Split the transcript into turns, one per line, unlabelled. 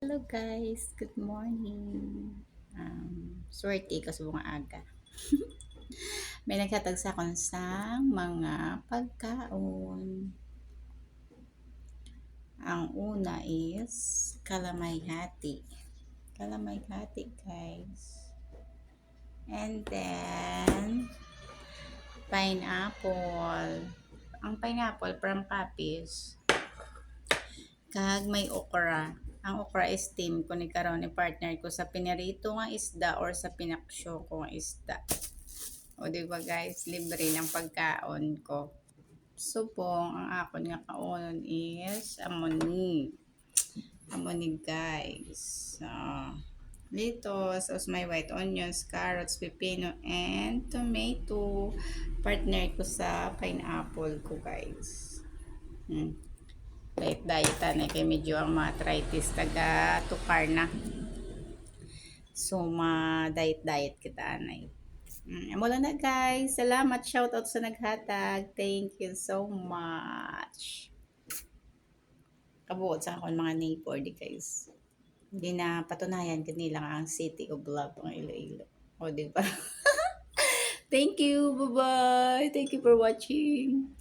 Hello guys, good morning. Swerte kasi mga aga. May naghatag sa akon sa mga pagkaon. Ang una is kalamay hati. Kalamay hati guys. And then pineapple. Ang pineapple from Capis. Kag may okra. Ang okra is steam ko ni karon ni partner ko sa pinirito nga isda or sa pinaksyo ko nga isda. O di ba guys, libre ng pagkaon ko. Subong ang akon nga kaunon is amoni. Amoni guys. Lettuce, os may white onions, carrots, pepino, and tomato. Partner ko sa pineapple ko guys. Diet na kay medyo ang mga arthritis taga tukar na. So ma-diet kita anay. Amo lang na guys. Salamat. Shoutout sa naghatag. Thank you so much. Kabuot sa akong mga neighbor di guys. Hindi na patunayan kanila ang city of love ang Iloilo. O di ba? Thank you. Bye-bye. Thank you for watching.